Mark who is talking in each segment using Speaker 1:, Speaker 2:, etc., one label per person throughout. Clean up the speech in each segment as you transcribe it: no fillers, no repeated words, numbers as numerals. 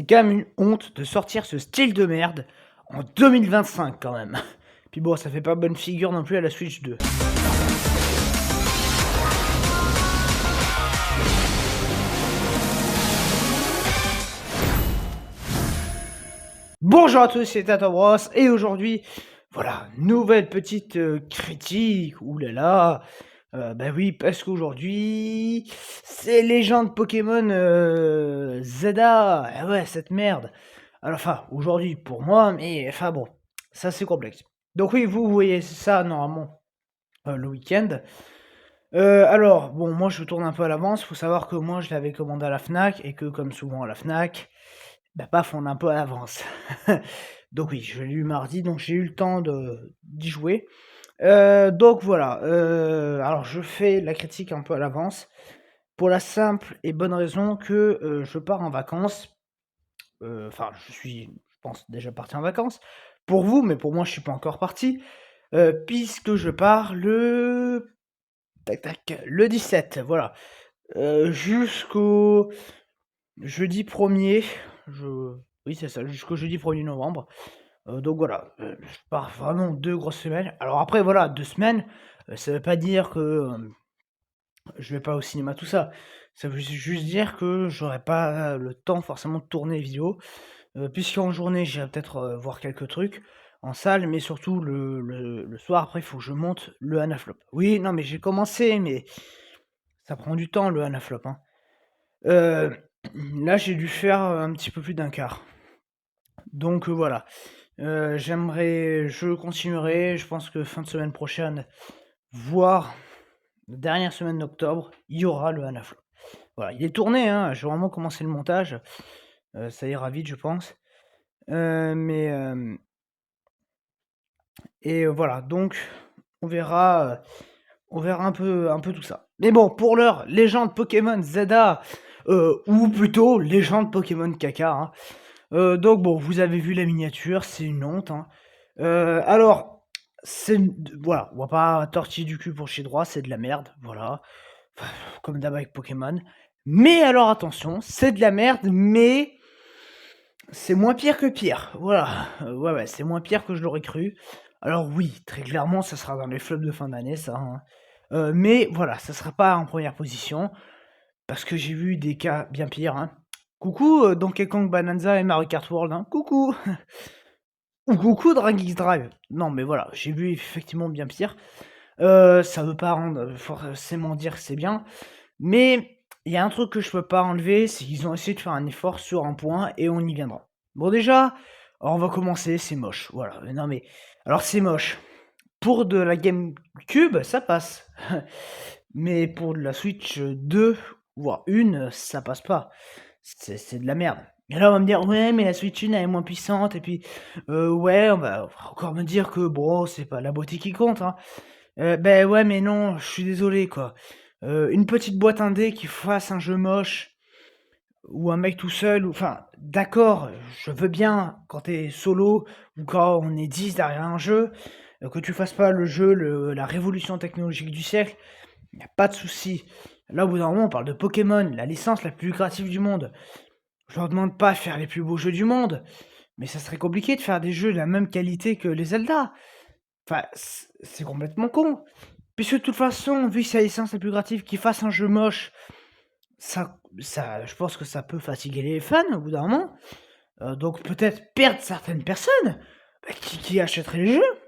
Speaker 1: C'est quand même une honte de sortir ce style de merde en 2025 quand même. Puis bon, ça fait pas bonne figure non plus à la Switch 2. Bonjour à tous, c'est Tato Bros et aujourd'hui, voilà, nouvelle petite critique. Ouh là là, bah oui, parce qu'aujourd'hui, c'est Légende Pokémon Zelda. Ah ouais, cette merde. Alors, enfin, aujourd'hui pour moi, mais enfin bon, ça c'est complexe. Donc oui, vous voyez ça normalement le week-end. Alors, bon, moi je tourne un peu à l'avance. Faut savoir que moi je l'avais commandé à la Fnac et que, comme souvent à la Fnac, bah paf, on est un peu à l'avance. Donc oui, je l'ai eu mardi, donc j'ai eu le temps d'y jouer. Donc voilà, alors je fais la critique un peu à l'avance, pour la simple et bonne raison que je pars en vacances. Enfin, je pense, déjà parti en vacances. Pour vous, mais pour moi, je suis pas encore parti. Puisque je pars le... Tac tac, le 17, voilà. Jusqu'au jeudi 1er. Oui, c'est ça, jusqu'au jeudi 1er novembre. Donc voilà, je pars vraiment 2 grosses semaines. Alors après voilà, 2 semaines, ça veut pas dire que, je vais pas au cinéma, tout ça. Ça veut juste dire que j'aurai pas le temps forcément de tourner les vidéos, puisqu'en journée, j'irai peut-être, voir quelques trucs en salle, mais surtout le soir, après, il faut que je monte le Hanaflop. Oui, non, mais j'ai commencé, mais ça prend du temps le Hanaflop, hein. Heu, Là, j'ai dû faire, un petit peu plus d'un quart. Donc voilà. Je continuerai, je pense que fin de semaine prochaine, voire la dernière semaine d'octobre, il y aura le Hanaflop. Voilà, il est tourné, hein, j'ai vraiment commencé le montage, ça ira vite, je pense. Mais voilà, donc on verra un peu tout ça. Mais bon, pour l'heure, légende Pokémon Zelda, ou plutôt légende Pokémon Caca, hein. Donc bon, vous avez vu la miniature, c'est une honte, hein. Alors, voilà, on va pas tortiller du cul pour chez droit, c'est de la merde, voilà. Comme d'hab avec Pokémon. Mais alors attention, c'est de la merde, mais c'est moins pire que pire. Voilà. Ouais, c'est moins pire que je l'aurais cru. Alors oui, très clairement, ça sera dans les flops de fin d'année, ça, hein. Mais voilà, ça sera pas en première position, parce que j'ai vu des cas bien pires, hein. Coucou Donkey Kong Bonanza et Mario Kart World, hein. Coucou. Ou coucou Drag X Drive. Non, mais voilà, j'ai vu effectivement bien pire. Ça veut pas forcément dire que c'est bien, mais il y a un truc que je peux pas enlever, c'est qu'ils ont essayé de faire un effort sur un point et on y viendra. Bon déjà, alors on va commencer, c'est moche, voilà. Non mais, alors c'est moche. Pour de la GameCube, ça passe. Mais pour de la Switch 2, voire 1, ça passe pas. C'est de la merde. Et là, on va me dire, ouais, mais la Switch 1, elle est moins puissante, et puis, ouais, on va encore me dire que, bon, c'est pas la beauté qui compte, hein. Ben ouais, mais non, je suis désolé, quoi. Une petite boîte indé qui fasse un jeu moche, ou un mec tout seul, ou enfin, d'accord, je veux bien quand t'es solo, ou quand on est 10 derrière un jeu, que tu fasses pas le jeu, la révolution technologique du siècle, y a pas de souci. Là, au bout d'un moment, on parle de Pokémon, la licence la plus lucrative du monde. Je leur demande pas de faire les plus beaux jeux du monde, mais ça serait compliqué de faire des jeux de la même qualité que les Zelda. Enfin, c'est complètement con. Puisque de toute façon, vu que c'est la licence la plus lucrative, qu'ils fassent un jeu moche, je pense que ça peut fatiguer les fans au bout d'un moment. Donc peut-être perdre certaines personnes qui achèteraient les jeux.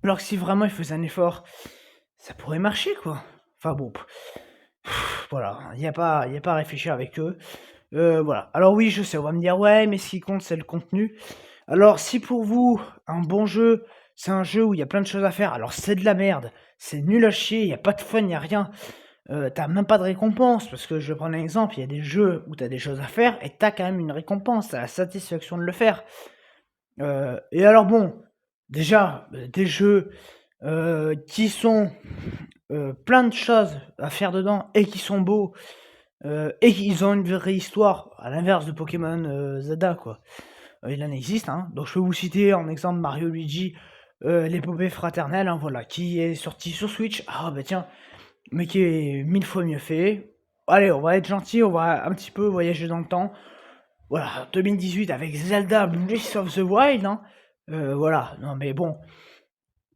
Speaker 1: Alors que si vraiment ils faisaient un effort, ça pourrait marcher, quoi. Enfin bon, voilà, il y a pas à réfléchir avec eux. Voilà. Alors oui, je sais, on va me dire, ouais, mais ce qui compte, c'est le contenu. Alors, si pour vous, un bon jeu, c'est un jeu où il y a plein de choses à faire, alors c'est de la merde, c'est nul à chier, il n'y a pas de fun, il n'y a rien. T'as même pas de récompense, parce que je vais prendre un exemple, il y a des jeux où t'as des choses à faire, et t'as quand même une récompense, t'as la satisfaction de le faire. Et alors bon, déjà, des jeux qui sont plein de choses à faire dedans, et qui sont beaux, et qu'ils ont une vraie histoire, à l'inverse de Pokémon Zelda, quoi. Il en existe, hein. Donc je peux vous citer en exemple Mario Luigi, l'épopée fraternelle, hein, voilà, qui est sorti sur Switch. Ah bah tiens, mais qui est 1000 fois mieux fait. Allez, on va être gentil, on va un petit peu voyager dans le temps. voilà, 2018 avec Zelda Breath of the Wild, hein, voilà, non mais bon,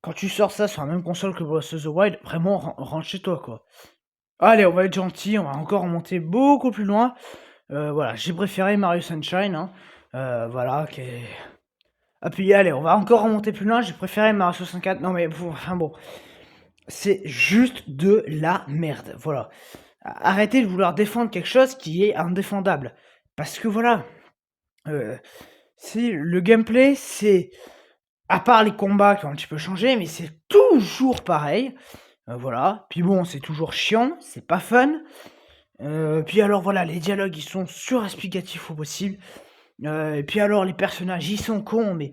Speaker 1: quand tu sors ça sur la même console que Breath of the Wild, vraiment rentre chez toi, quoi. Allez, on va être gentil, on va encore remonter beaucoup plus loin. Voilà, j'ai préféré Mario Sunshine, hein, voilà, qui est... Ah puis allez, on va encore remonter plus loin, j'ai préféré Mario 64, non mais enfin bon, c'est juste de la merde, voilà. Arrêtez de vouloir défendre quelque chose qui est indéfendable. Parce que voilà, si le gameplay, c'est... À part les combats qui ont un petit peu changé, mais c'est toujours pareil. Voilà. Puis bon, c'est toujours chiant, c'est pas fun. Puis alors voilà, les dialogues, ils sont surexplicatifs au possible. Et puis alors, les personnages, ils sont cons, mais...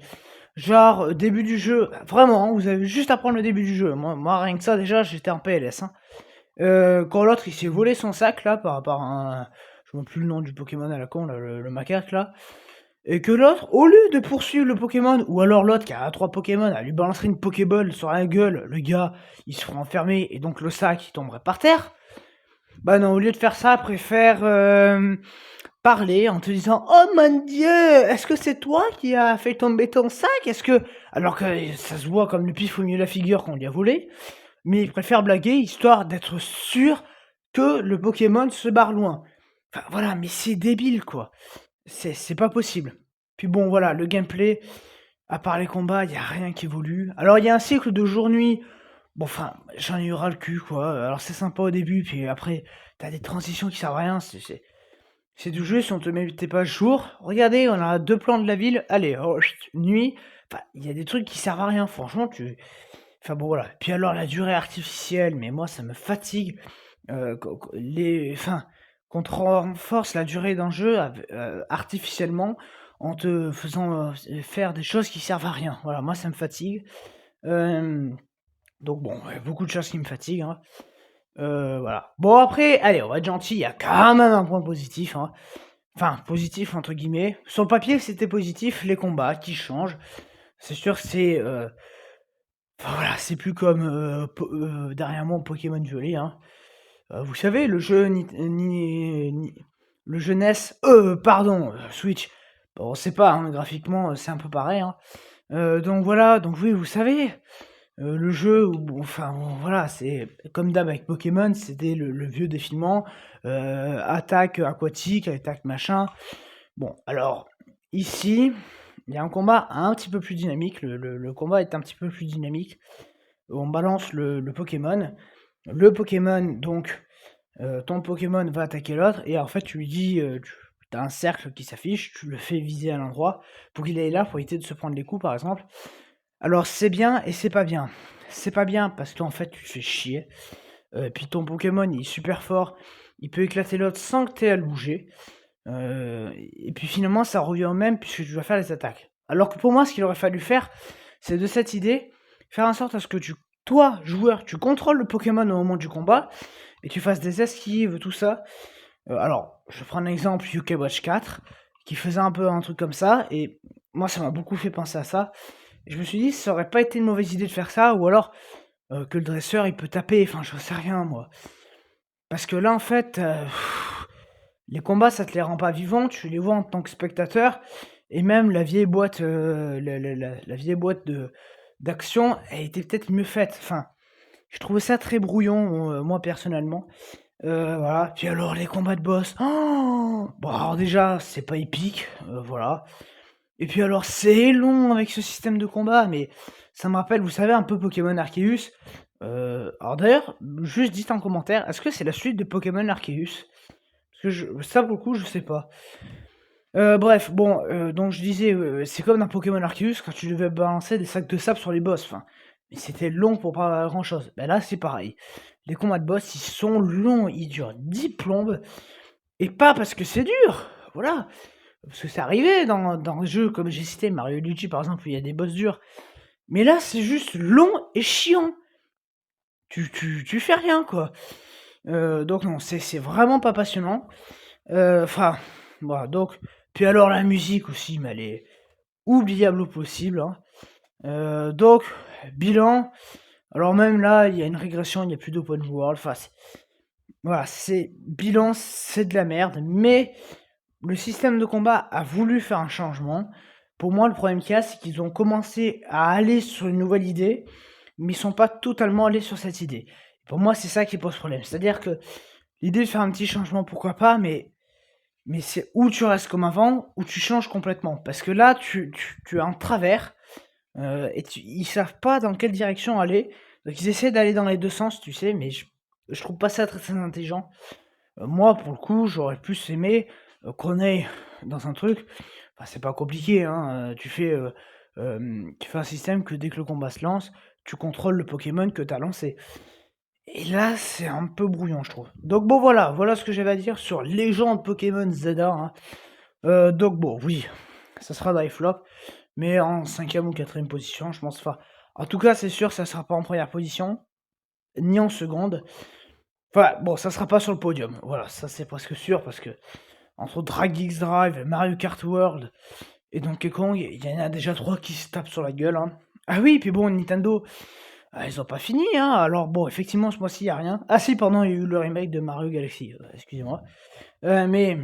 Speaker 1: Genre, début du jeu, vraiment, hein, vous avez juste à prendre le début du jeu. Moi rien que ça, déjà, j'étais en PLS. Hein. Quand l'autre, il s'est volé son sac, là, par rapport à un... Je ne sais plus le nom du Pokémon à la con, là, le macaque, là. Et que l'autre, au lieu de poursuivre le Pokémon, ou alors l'autre qui a 3 Pokémon, à lui balancer une Pokéball sur la gueule, le gars, il se ferait enfermer, et donc le sac, il tomberait par terre. Bah non, au lieu de faire ça, préfère parler en te disant « Oh mon Dieu, est-ce que c'est toi qui as fait tomber ton sac? Est-ce que... » Alors que ça se voit comme le pif au milieu de la figure qu'on lui a volé. Mais il préfère blaguer, histoire d'être sûr que le Pokémon se barre loin. Enfin voilà, mais c'est débile, quoi. C'est pas possible. Puis bon, voilà, le gameplay, à part les combats, il y a rien qui évolue. Alors il y a un cycle de jour-nuit. Bon, enfin, j'en ai eu ras le cul, quoi. Alors c'est sympa au début, puis après, t'as des transitions qui servent à rien. C'est du jeu si on te mettait pas jour. Regardez, on a 2 plans de la ville. Allez, oh, nuit. Enfin, il y a des trucs qui servent à rien. Franchement, tu... Enfin bon, voilà. Puis alors, la durée artificielle, mais moi, ça me fatigue. Enfin, qu'on te renforce la durée d'un jeu artificiellement en te faisant faire des choses qui servent à rien. Voilà, moi, ça me fatigue. Donc bon, beaucoup de choses qui me fatiguent. Hein. Voilà. Bon, après, allez, on va être gentil. Il y a quand même un point positif. Hein. Enfin, positif entre guillemets. Sur le papier, c'était positif. Les combats qui changent. C'est sûr, c'est... Enfin, voilà, c'est plus comme derrière moi Pokémon Violet. Hein. Vous savez, le jeu le jeu NES, pardon, Switch. Bon, c'est pas, hein, graphiquement, c'est un peu pareil. Hein. Donc voilà, donc oui, vous savez, le jeu, bon, enfin bon, voilà, c'est comme d'hab avec Pokémon, c'était le vieux défilement, attaque aquatique, attaque machin. Bon, alors ici, il y a un combat un petit peu plus dynamique. Le combat est un petit peu plus dynamique. On balance le Pokémon. Le Pokémon, donc, ton Pokémon va attaquer l'autre, et en fait, tu lui dis, tu as un cercle qui s'affiche, tu le fais viser à l'endroit pour qu'il aille là, pour éviter de se prendre les coups, par exemple. Alors, c'est bien et c'est pas bien. C'est pas bien parce qu'en fait, tu te fais chier. Puis ton Pokémon, il est super fort, il peut éclater l'autre sans que tu aies à le bouger. Et puis finalement, ça revient au même puisque tu dois faire les attaques. Alors que pour moi, ce qu'il aurait fallu faire, c'est de cette idée, faire en sorte à ce que toi, joueur, tu contrôles le Pokémon au moment du combat, et tu fasses des esquives, tout ça. Alors, je prends un exemple, UK Watch 4, qui faisait un peu un truc comme ça, et moi, ça m'a beaucoup fait penser à ça. Et je me suis dit, ça aurait pas été une mauvaise idée de faire ça, ou alors que le dresseur, il peut taper, enfin, je sais rien, moi. Parce que là, en fait, les combats, ça te les rend pas vivants, tu les vois en tant que spectateur, et même la vieille boîte, la vieille boîte d'action, elle était peut-être mieux faite. Enfin, je trouvais ça très brouillon, moi personnellement. Voilà. Puis alors les combats de boss, oh bon alors déjà c'est pas épique, voilà. Et puis alors c'est long avec ce système de combat, mais ça me rappelle, vous savez, un peu Pokémon Arceus. Alors d'ailleurs, juste dites en commentaire, est-ce que c'est la suite de Pokémon Arceus? Parce que ça pour le coup, je sais pas. Bref, bon, donc je disais, c'est comme dans Pokémon Arceus quand tu devais balancer des sacs de sable sur les boss, enfin, mais c'était long pour pas grand chose. Ben là, c'est pareil. Les combats de boss, ils sont longs, ils durent 10 plombes, et pas parce que c'est dur, voilà. Parce que c'est arrivé dans les jeux comme j'ai cité, Mario et Luigi par exemple, où il y a des boss durs. Mais là, c'est juste long et chiant. Tu fais rien, quoi. Donc non, c'est vraiment pas passionnant. Enfin, voilà, donc... Puis alors la musique aussi, mais elle est oubliable au possible. Hein. Donc, bilan. Alors même là, il y a une régression, il n'y a plus d'open world. Enfin, voilà, c'est bilan, c'est de la merde. Mais le système de combat a voulu faire un changement. Pour moi, le problème qu'il y a, c'est qu'ils ont commencé à aller sur une nouvelle idée, mais ils sont pas totalement allés sur cette idée. Pour moi, c'est ça qui pose problème. C'est-à-dire que l'idée de faire un petit changement, pourquoi pas, mais c'est où tu restes comme avant, ou tu changes complètement. Parce que là, tu as un travers, et ils savent pas dans quelle direction aller. Donc ils essaient d'aller dans les deux sens, tu sais, mais je trouve pas ça très, très intelligent. Moi, pour le coup, j'aurais plus aimé qu'on aille dans un truc. Enfin, c'est pas compliqué, hein. Tu fais un système que dès que le combat se lance, tu contrôles le Pokémon que tu as lancé. Et là, c'est un peu brouillon, je trouve. Donc bon, voilà ce que j'avais à dire sur Légende Pokémon Zelda, hein. Donc bon, oui, ça sera dans les flops, mais en 5e ou 4e position, je pense pas. En tout cas, c'est sûr, ça sera pas en première position, ni en seconde. Enfin, bon, ça sera pas sur le podium. Voilà, ça c'est presque sûr, parce que entre Drag X Drive, Mario Kart World et Donkey Kong, il y en a déjà 3 qui se tapent sur la gueule, hein. Ah oui, puis bon, Nintendo, ils ont pas fini, hein. Alors bon, effectivement, ce mois-ci, il y a rien. Ah si, pardon, il y a eu le remake de Mario Galaxy, excusez-moi. Mais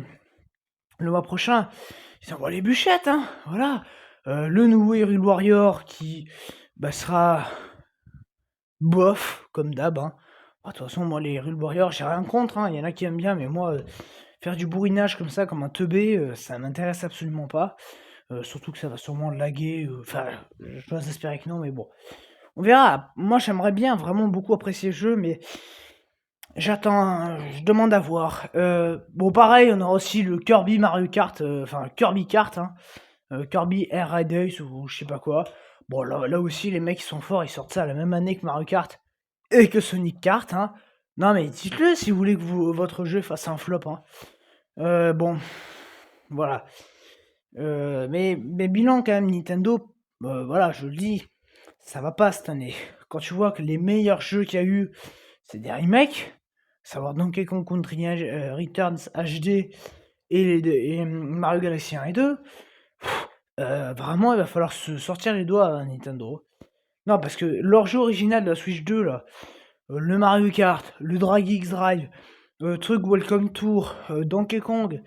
Speaker 1: le mois prochain, ils envoient les bûchettes, hein. Voilà. Le nouveau Hyrule Warrior qui sera bof, comme d'hab, hein. De toute façon, moi, les Hyrule Warrior, j'ai rien contre, hein. Il y en a qui aiment bien, mais moi, faire du bourrinage comme ça, comme un teubé, ça m'intéresse absolument pas. Surtout que ça va sûrement laguer. Enfin, je dois espérer que non, mais bon. On verra. Moi, j'aimerais bien vraiment beaucoup apprécier le jeu, mais j'attends, je demande à voir. Bon, pareil, on aura aussi le Kirby Mario Kart, enfin Kirby Kart, hein. Kirby Air Raiders ou je sais pas quoi. Bon, là aussi, les mecs, ils sont forts, ils sortent ça la même année que Mario Kart et que Sonic Kart, hein. Non, mais dites-le si vous voulez que votre jeu fasse un flop, hein. Bon, voilà. Mais bilan quand même, Nintendo, voilà, je le dis, ça va pas cette année. Quand tu vois que les meilleurs jeux qu'il y a eu, c'est des remakes, savoir Donkey Kong Country Returns HD et Mario Galaxy 1 et 2, vraiment, il va falloir se sortir les doigts à Nintendo. Non, parce que leur jeu original de la Switch 2, là, le Mario Kart, le Drag X Drive, truc Welcome Tour, Donkey Kong,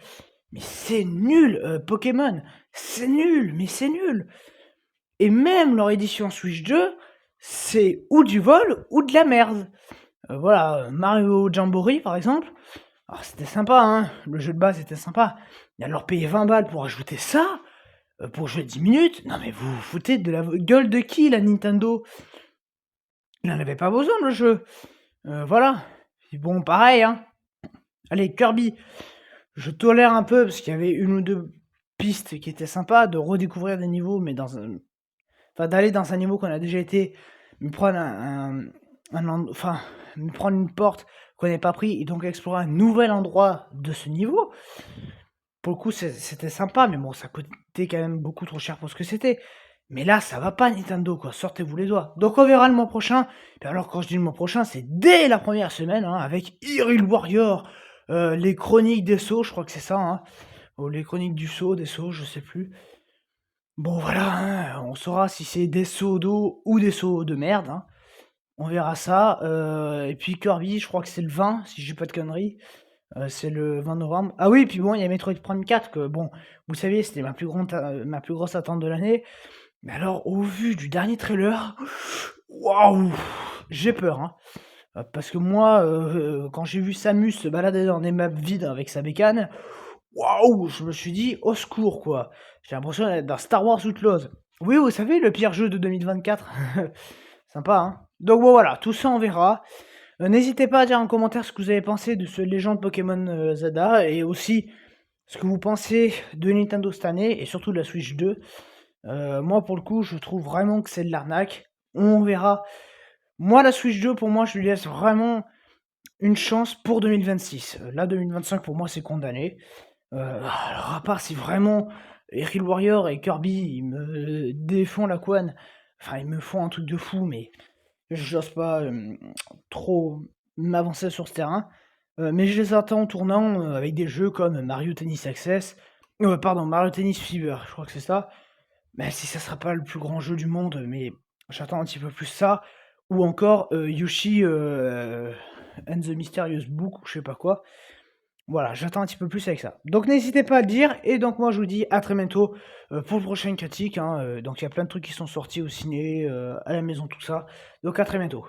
Speaker 1: mais c'est nul, Pokémon, c'est nul, mais c'est nul. Et même leur édition Switch 2, c'est ou du vol ou de la merde. Voilà, Mario Jamboree par exemple, alors c'était sympa, hein, le jeu de base était sympa. Mais alors payer 20 balles pour ajouter ça, pour jouer 10 minutes, non mais vous vous foutez de la gueule de qui, la Nintendo? Il n'en avait pas besoin le jeu. Voilà. Et bon, pareil, hein. Allez, Kirby, je tolère un peu parce qu'il y avait une ou deux pistes qui étaient sympas, de redécouvrir des niveaux, mais enfin, d'aller dans un niveau qu'on a déjà été, me prendre enfin, me prendre une porte qu'on n'avait pas pris et donc explorer un nouvel endroit de ce niveau. Pour le coup, c'était sympa, mais bon, ça coûtait quand même beaucoup trop cher pour ce que c'était. Mais là, ça va pas, Nintendo, quoi. Sortez-vous les doigts. Donc, on verra le mois prochain. Et alors, quand je dis le mois prochain, c'est dès la première semaine, hein, avec Hyrule Warrior, les chroniques des sauts, je crois que c'est ça, hein. Ou les chroniques du saut, des sauts, je sais plus. Bon, voilà, hein, on saura si c'est des sauts d'eau ou des sauts de merde, hein. On verra ça. Et puis Kirby, je crois que c'est le 20, si j'ai pas de conneries. C'est le 20 novembre. Ah oui, puis bon, il y a Metroid Prime 4 que, bon, vous saviez, c'était ma plus grosse attente de l'année. Mais alors, au vu du dernier trailer, waouh, j'ai peur, hein. Parce que moi, quand j'ai vu Samus se balader dans des maps vides avec sa bécane, waouh, je me suis dit, au secours, quoi. J'ai l'impression d'être dans Star Wars Outlaws. Oui, vous savez, le pire jeu de 2024. Sympa, hein. Donc bon, voilà, tout ça, on verra. N'hésitez pas à dire en commentaire ce que vous avez pensé de ce Légende Pokémon Zelda, et aussi ce que vous pensez de Nintendo cette année, et surtout de la Switch 2. Moi, pour le coup, je trouve vraiment que c'est de l'arnaque. On verra. Moi, la Switch 2, pour moi, je lui laisse vraiment une chance pour 2026. Là, 2025, pour moi, c'est condamné. Alors, à part si vraiment Hyrule Warrior et Kirby, ils me défont la couenne, enfin, ils me font un truc de fou, mais j'ose pas trop m'avancer sur ce terrain. Mais je les attends en tournant avec des jeux comme Mario Tennis Access, pardon, Mario Tennis Fever, je crois que c'est ça. Même si ça sera pas le plus grand jeu du monde, mais j'attends un petit peu plus ça. Ou encore Yoshi and the Mysterious Book, ou je sais pas quoi. Voilà, j'attends un petit peu plus avec ça. Donc n'hésitez pas à le dire et donc moi je vous dis à très bientôt, pour le prochain critique, hein, donc il y a plein de trucs qui sont sortis au ciné, à la maison, tout ça. Donc à très bientôt.